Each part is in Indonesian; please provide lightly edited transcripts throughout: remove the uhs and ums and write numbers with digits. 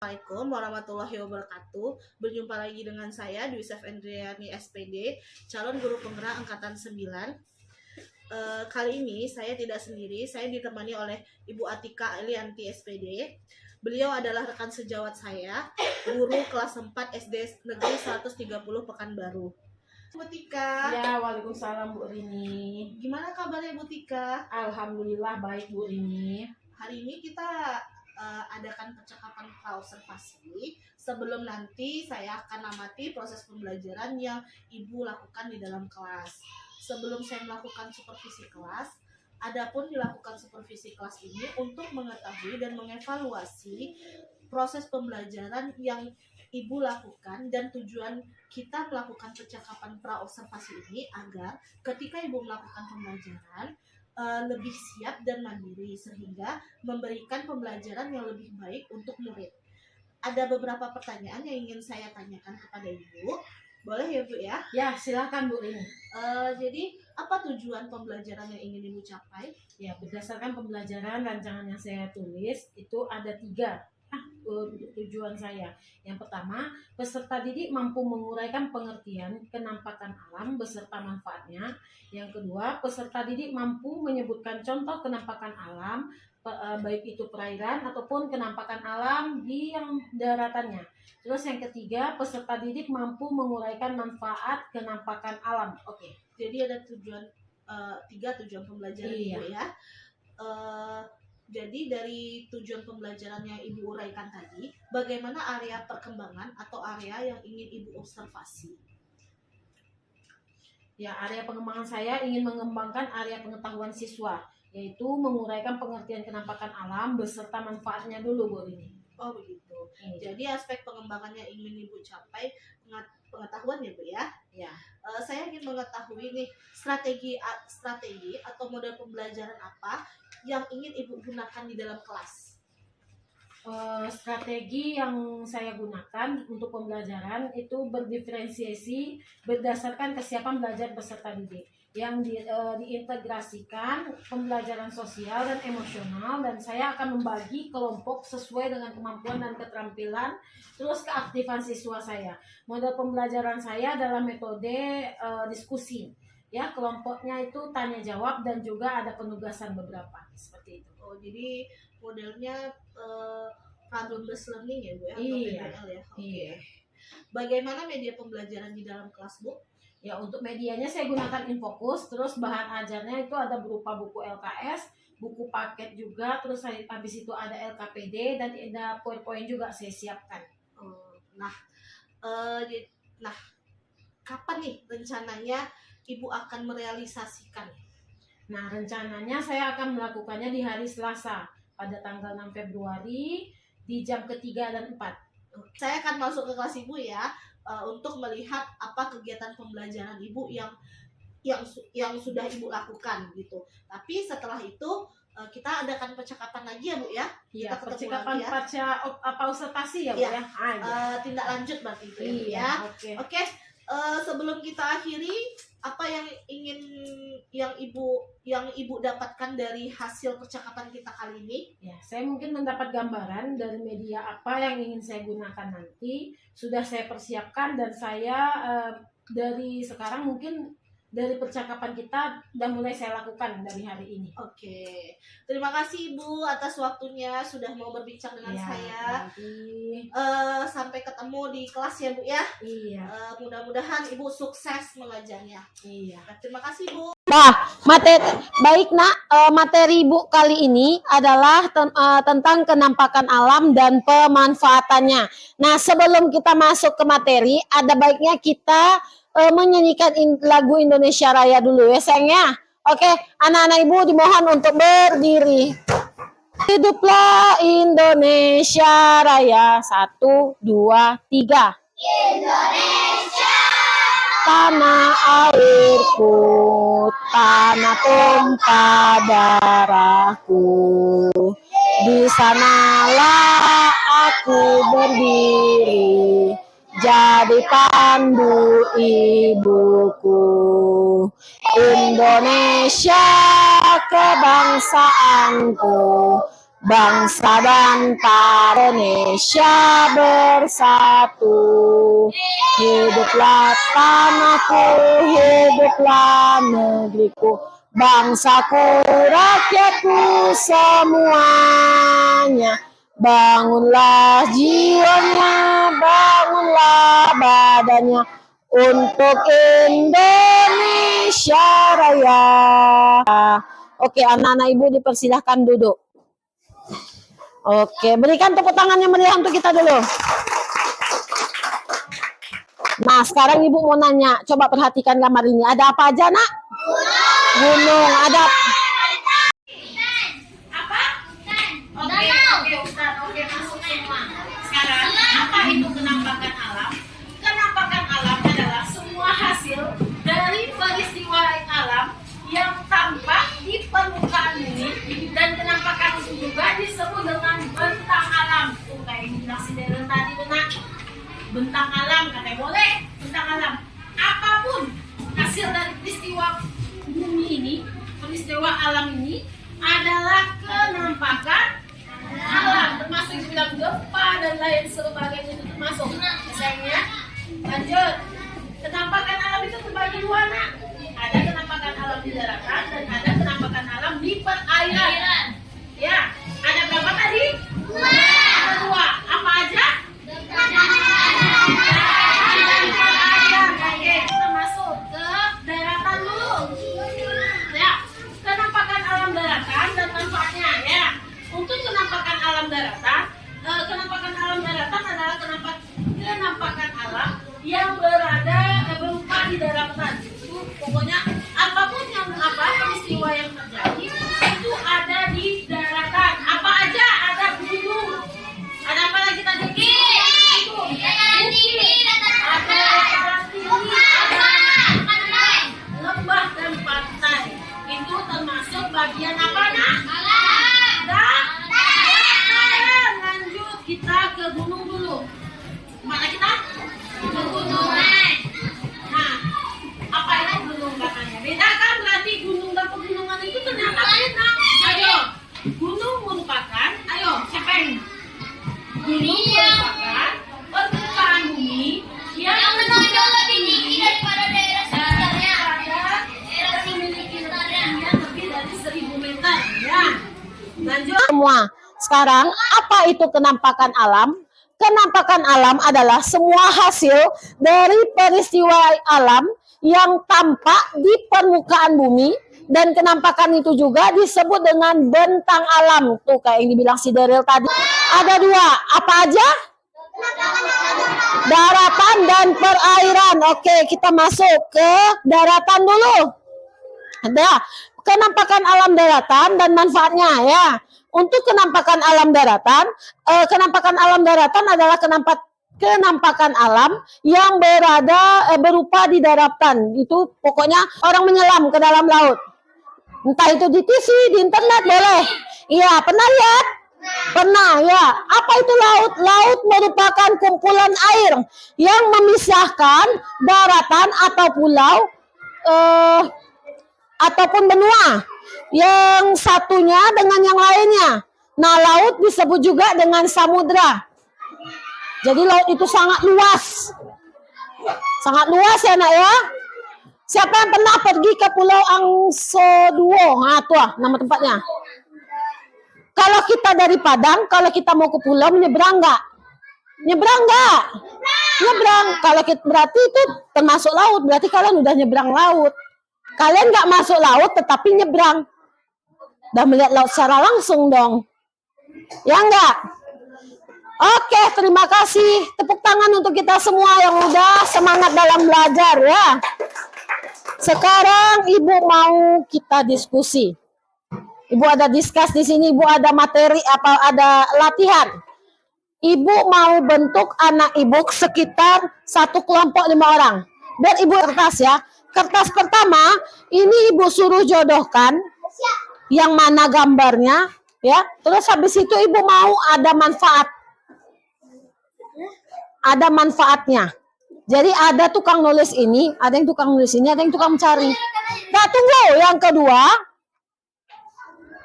Assalamualaikum warahmatullahi wabarakatuh. Berjumpa lagi dengan saya Dwi Sef Endriani SPD, calon guru penggerak angkatan 9. Kali ini saya tidak sendiri, saya ditemani oleh Ibu Atika Elianti SPD. Beliau adalah rekan sejawat saya, guru kelas 4 SD Negeri 130 Pekanbaru. Bu Tika. Ya, waalaikumsalam Bu Rini. Gimana kabarnya Bu Tika? Alhamdulillah baik Bu Rini. Hari ini kita adakan percakapan praobservasi sebelum nanti saya akan amati proses pembelajaran yang Ibu lakukan di dalam kelas. Sebelum saya melakukan supervisi kelas, adapun dilakukan supervisi kelas ini untuk mengetahui dan mengevaluasi proses pembelajaran yang Ibu lakukan dan tujuan kita melakukan percakapan praobservasi ini agar ketika Ibu melakukan pembelajaran lebih siap dan mandiri sehingga memberikan pembelajaran yang lebih baik untuk murid. Ada beberapa pertanyaan yang ingin saya tanyakan kepada Ibu. Boleh ya Bu ya? Ya, silakan Bu Rini. Jadi apa tujuan pembelajaran yang ingin Ibu capai? Ya, berdasarkan pembelajaran rancangan yang saya tulis itu ada 3 untuk tujuan saya. Yang pertama, peserta didik mampu menguraikan pengertian kenampakan alam beserta manfaatnya. Yang kedua, peserta didik mampu menyebutkan contoh kenampakan alam, baik itu perairan ataupun kenampakan alam di yang daratannya. Terus yang ketiga, peserta didik mampu menguraikan manfaat kenampakan alam. Oke. Jadi ada tujuan 3 tujuan pembelajaran Ibu ya. Jadi dari tujuan pembelajaran yang Ibu uraikan tadi, bagaimana area perkembangan atau area yang ingin Ibu observasi? Ya, area pengembangan saya ingin mengembangkan area pengetahuan siswa, yaitu menguraikan pengertian kenampakan alam beserta manfaatnya dulu Bu ini. Oh begitu. Jadi aspek pengembangannya ingin Ibu capai pengetahuan ya Bu ya? Ya. Saya ingin mengetahui nih strategi atau model pembelajaran apa yang ingin Ibu gunakan di dalam kelas. Strategi yang saya gunakan untuk pembelajaran itu berdiferensiasi berdasarkan kesiapan belajar peserta didik yang diintegrasikan pembelajaran sosial dan emosional, dan saya akan membagi kelompok sesuai dengan kemampuan dan keterampilan terus keaktifan siswa saya. Model pembelajaran saya dalam metode diskusi. Ya, kelompoknya itu tanya jawab dan juga ada penugasan beberapa seperti itu. Oh, jadi modelnya problem based learning ya Bu ya? Iya. PBL ya? Oke. Iya. Bagaimana media pembelajaran di dalam kelas Bu? Ya, untuk medianya saya gunakan Infocus, terus bahan ajarnya itu ada berupa buku LKS, buku paket juga, terus habis itu ada LKPD dan ada poin-poin juga saya siapkan. Nah, kapan nih rencananya Ibu akan merealisasikan? Nah, rencananya saya akan melakukannya di hari Selasa pada tanggal 6 Februari di jam ketiga dan 4. Saya akan masuk ke kelas Ibu ya, untuk melihat apa kegiatan pembelajaran Ibu yang sudah Ibu lakukan gitu. Tapi setelah itu kita adakan percakapan lagi ya Bu ya? Iya, kita percakapan ya. Observasi ya Bu ya? Tindak lanjut berarti itu iya, ya. Oke. Sebelum kita akhiri, apa yang Ibu dapatkan dari hasil percakapan kita kali ini? Ya, saya mungkin mendapat gambaran dari media apa yang ingin saya gunakan nanti. Sudah saya persiapkan dan saya dari sekarang mungkin dari percakapan kita udah mulai saya lakukan dari hari ini. Oke. Terima kasih Ibu atas waktunya sudah mau berbincang dengan saya. Sampai ketemu di kelas ya Bu ya. Iya. Mudah-mudahan Ibu sukses mengajarnya. Iya. Terima kasih Bu. Nah, materi Ibu kali ini adalah tentang kenampakan alam dan pemanfaatannya. Nah, sebelum kita masuk ke materi, ada baiknya kita menyanyikan lagu Indonesia Raya dulu ya sayangnya. Oke, anak-anak Ibu dimohon untuk berdiri. Hiduplah Indonesia Raya. 1, 2, 3. Indonesia, tanah airku, tanah tumpah darahku. Di sanalah aku berdiri, jadi pandu ibuku. Indonesia kebangsaanku, bangsa dan Indonesia bersatu. Hiduplah tanahku, hiduplah negeriku, bangsaku, rakyatku semuanya. Bangunlah jiwanya, bangunlah badannya untuk Indonesia Raya. Oke, anak-anak ibu dipersilahkan duduk. Oke, berikan tepuk tangan yang meriah untuk kita dulu. Nah, sekarang ibu mau nanya, coba perhatikan gambar ini. Ada apa aja, nak? Gunung. Ada Oke, masuk semua. Sekarang, apa itu kenampakan alam? Kenampakan alam adalah semua hasil dari peristiwa alam yang tampak di permukaan bumi, dan kenampakan itu juga disebut dengan bentang alam. Tuh, kayak yang bilang si Darren tadi, benar. Bentang alam, katanya boleh. Bentang alam. Apapun hasil dari peristiwa bumi ini, peristiwa alam ini adalah kenampakan alam, termasuk bilang gempa dan lain sebagainya, itu termasuk. Sayangnya, lanjut. Kenampakan alam itu terbagi dua, nak. Ada kenampakan alam di daratan dan ada kenampakan alam di perairan. Ya, ada berapa tadi? Ada dua. Apa aja? Oke, kita masuk ke daratan dulu. Ya, kenampakan alam daratan dan manfaatnya. Ya, untuk kenampakan alam daratan, adalah kenampakan alam yang berupa di daratan. Itu pokoknya apapun yang peristiwa yang terjadi itu ada di daratan. Apa aja? Ada gunung. Ada apa lagi tadi? Ada dataran tinggi, ada lembah dan pantai. Itu termasuk bagian apa, nak? Dataran. Lanjut, kita ke gunung dulu. Mana kita? Ke gunung. Nah, apa itu gunung katanya? Beda kan? Berarti gunung dan pegunungan itu ternyata beda. Ayo, gunung merupakan, siapa yang? Gunung merupakan permukaan bumi yang menonjol lebih tinggi daripada daerah sekitarnya. Daerah memiliki ketinggian lebih dari 1000 meter. Ya, lanjut. semua. Sekarang, apa itu kenampakan alam? Kenampakan alam adalah semua hasil dari peristiwa alam yang tampak di permukaan bumi, dan kenampakan itu juga disebut dengan bentang alam. Tuh, kayak yang dibilang si Daryl tadi. Ada dua. Apa aja? Daratan dan perairan. Oke, kita masuk ke daratan dulu. Ada kenampakan alam daratan dan manfaatnya, ya. Untuk kenampakan alam daratan adalah kenampakan alam yang berupa di daratan. Itu pokoknya orang menyelam ke dalam laut. Entah itu di TV, di internet, boleh. Iya, pernah lihat? Pernah, ya. Apa itu laut? Laut merupakan kumpulan air yang memisahkan daratan atau pulau ataupun benua, yang satunya dengan yang lainnya. Nah, laut disebut juga dengan samudra. Jadi laut itu sangat luas. Sangat luas ya, nak, ya. Siapa yang pernah pergi ke Pulau Angsoduo? Nah, tuh nama tempatnya. Kalau kita dari Padang, kalau kita mau ke pulau, nyebrang nggak? Nyebrang nggak? Nyebrang. Kalau kita, berarti itu termasuk laut. Berarti kalian udah nyebrang laut. Kalian nggak masuk laut, tetapi nyebrang. Udah melihat laut secara langsung dong. Ya enggak? Oke, terima kasih. Tepuk tangan untuk kita semua yang udah semangat dalam belajar, ya. Sekarang Ibu mau kita diskusi. Ibu ada diskus di sini, Ibu ada materi ada latihan. Ibu mau bentuk anak Ibu sekitar satu kelompok 5 orang. Biar Ibu kertas, ya. Kertas pertama, ini Ibu suruh jodohkan yang mana gambarnya, ya. Terus habis itu Ibu mau ada manfaat. Ada manfaatnya. Jadi ada tukang nulis ini, ada yang tukang nulis ini, ada yang tukang mencari. Nah, tunggu. Yang kedua,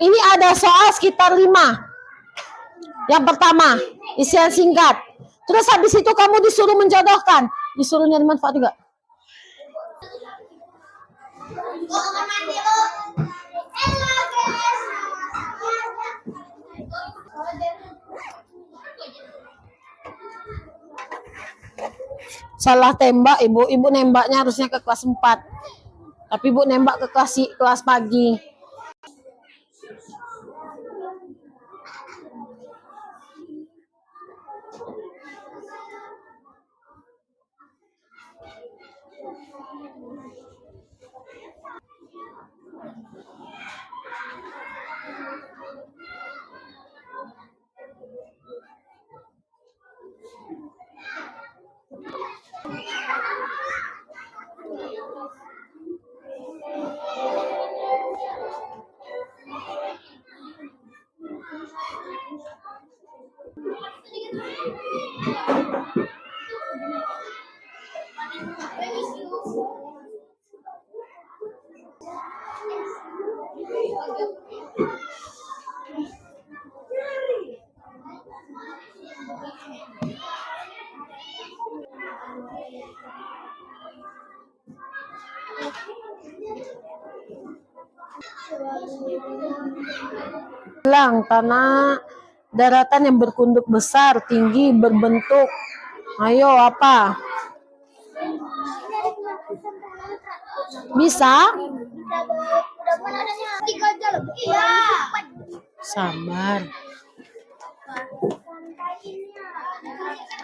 ini ada soal sekitar 5. Yang pertama, isian singkat. Terus habis itu kamu disuruh menjodohkan. Disuruh nyari manfaat juga. Salah tembak ibu. Ibu nembaknya harusnya ke kelas 4. Tapi ibu nembak ke kelas pagi. Bilang tanah daratan yang berkunduk besar, tinggi, berbentuk. Ayo apa? Bisa? Sabar.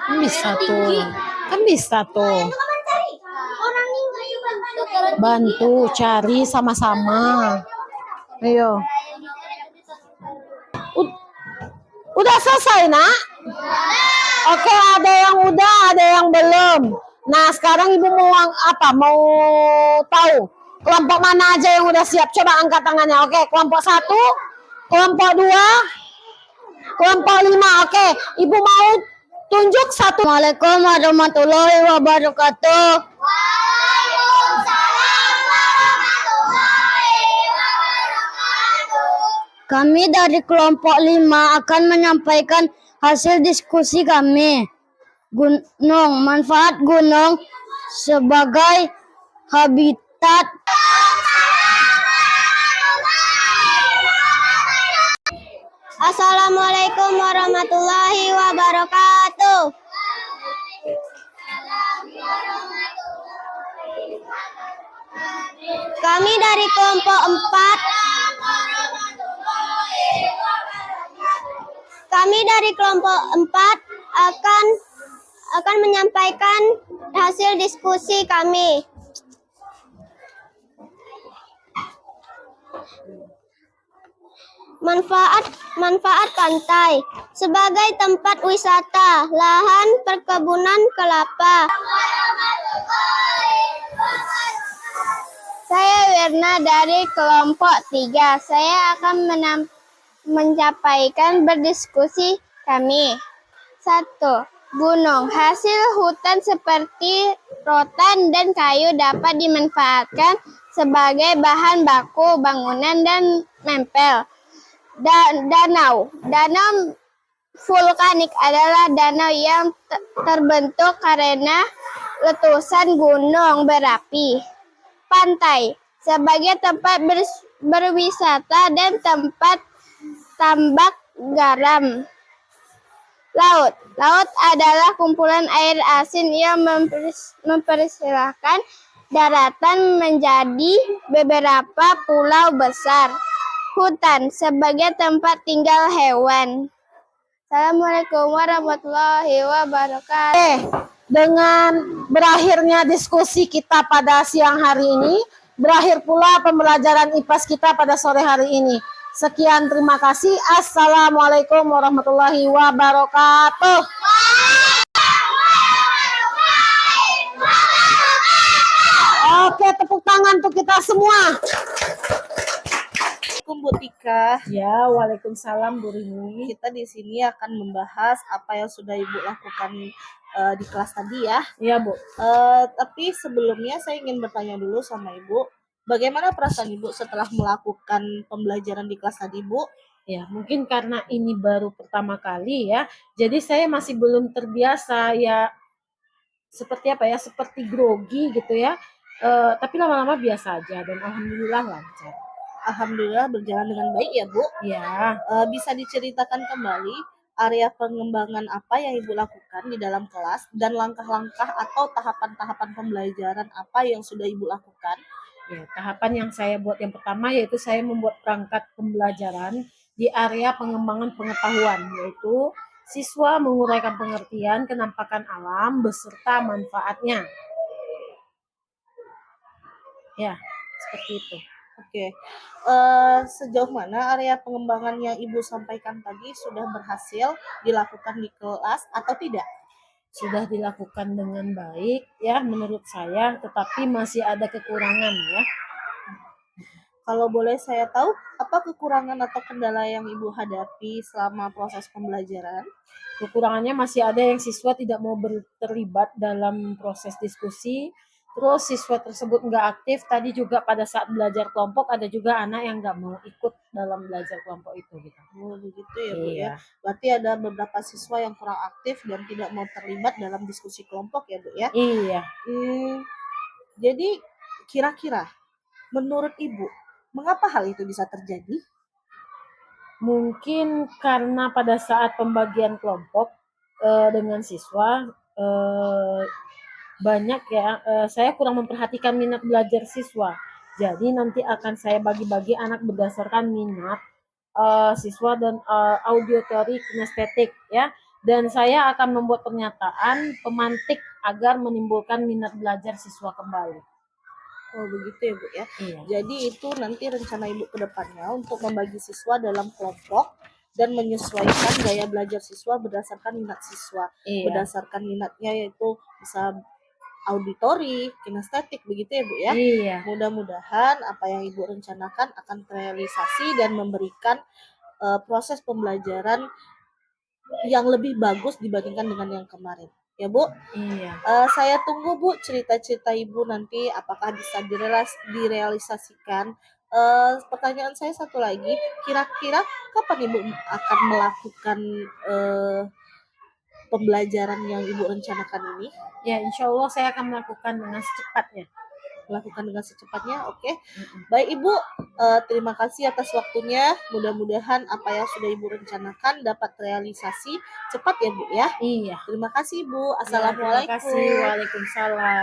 Kan bisa tuh. Kan bisa tuh. Bantu cari sama-sama. Ayo. Udah selesai, Nak? Oke, ada yang udah, ada yang belum. Nah, sekarang Ibu mau apa? Mau tahu kelompok mana aja yang udah siap? Coba angkat tangannya. Oke, kelompok 1, kelompok 2, kelompok 5. Oke, Ibu mau tunjuk satu. Assalamualaikum warahmatullahi wabarakatuh. Kami dari kelompok 5 akan menyampaikan hasil diskusi kami. Gunung, manfaat gunung sebagai habitat. Assalamualaikum warahmatullahi wabarakatuh. Kami dari kelompok 4. Kami dari kelompok 4 akan menyampaikan hasil diskusi kami. Manfaat pantai sebagai tempat wisata, lahan perkebunan kelapa. Saya Wirna dari kelompok 3. Saya akan menyampaikan berdiskusi kami. 1. Gunung. Hasil hutan seperti rotan dan kayu dapat dimanfaatkan sebagai bahan baku bangunan dan mempel. Danau. Danau vulkanik adalah danau yang terbentuk karena letusan gunung berapi. Pantai. Sebagai tempat berwisata dan tempat tambak garam. Laut. Laut adalah kumpulan air asin yang mempersilahkan daratan menjadi beberapa pulau besar. Hutan sebagai tempat tinggal hewan. Assalamualaikum warahmatullahi wabarakatuh. Dengan berakhirnya diskusi kita pada siang hari ini, berakhir pula pembelajaran IPAS kita pada sore hari ini. Sekian, terima kasih. Assalamualaikum warahmatullahi wabarakatuh. Oke, tepuk tangan untuk kita semua. Assalamualaikum Bu Tika. Ya, waalaikumsalam Bu Rini. Kita di sini akan membahas apa yang sudah Ibu lakukan di kelas tadi ya. Iya, Bu. Tapi sebelumnya saya ingin bertanya dulu sama Ibu. Bagaimana perasaan Ibu setelah melakukan pembelajaran di kelas tadi, Bu? Ya, mungkin karena ini baru pertama kali ya, jadi saya masih belum terbiasa ya, seperti apa ya, seperti grogi gitu ya. Tapi lama-lama biasa aja dan alhamdulillah lancar. Alhamdulillah berjalan dengan baik ya Bu. Ya, Bisa diceritakan kembali area pengembangan apa yang Ibu lakukan di dalam kelas dan langkah-langkah atau tahapan-tahapan pembelajaran apa yang sudah Ibu lakukan? ya, tahapan yang saya buat yang pertama yaitu saya membuat perangkat pembelajaran di area pengembangan pengetahuan, yaitu siswa menguraikan pengertian kenampakan alam beserta manfaatnya. Ya, seperti itu. Oke. Sejauh mana area pengembangan yang Ibu sampaikan tadi sudah berhasil dilakukan di kelas atau tidak? Sudah dilakukan dengan baik ya menurut saya, tetapi masih ada kekurangan ya. Kalau boleh saya tahu, apa kekurangan atau kendala yang Ibu hadapi selama proses pembelajaran? Kekurangannya masih ada yang siswa tidak mau terlibat dalam proses diskusi, terus siswa tersebut nggak aktif. Tadi juga pada saat belajar kelompok ada juga anak yang nggak mau ikut dalam belajar kelompok itu gitu. Oh, begitu ya, Bu ya. Iya, Berarti ada beberapa siswa yang kurang aktif dan tidak mau terlibat dalam diskusi kelompok ya, Bu ya. iya. Jadi kira-kira menurut Ibu, mengapa hal itu bisa terjadi? Mungkin karena pada saat pembagian kelompok dengan siswa banyak ya, saya kurang memperhatikan minat belajar siswa. Jadi nanti akan saya bagi-bagi anak berdasarkan minat siswa dan auditory kinestetik ya. Dan saya akan membuat pernyataan pemantik agar menimbulkan minat belajar siswa kembali. Oh, begitu ya, Bu ya. Iya. Jadi itu nanti rencana Ibu ke depannya untuk membagi siswa dalam kelompok dan menyesuaikan gaya belajar siswa berdasarkan minat siswa. Iya. Berdasarkan minatnya yaitu bisa auditori, kinestetik begitu ya, Bu ya. Iya. Mudah-mudahan apa yang Ibu rencanakan akan terrealisasi dan memberikan proses pembelajaran yang lebih bagus dibandingkan dengan yang kemarin. Ya, Bu. Iya. Saya tunggu Bu cerita-cerita Ibu nanti apakah bisa direalisasikan. Pertanyaan saya satu lagi, kira-kira kapan Ibu akan melakukan pembelajaran yang Ibu rencanakan ini? Ya, insya Allah saya akan melakukan dengan secepatnya. Melakukan dengan secepatnya, oke. Baik Ibu, terima kasih atas waktunya. Mudah-mudahan apa yang sudah Ibu rencanakan dapat realisasi cepat ya Bu ya. Iya. Terima kasih Bu. Ya, terima kasih. Assalamualaikum. Waalaikumsalam.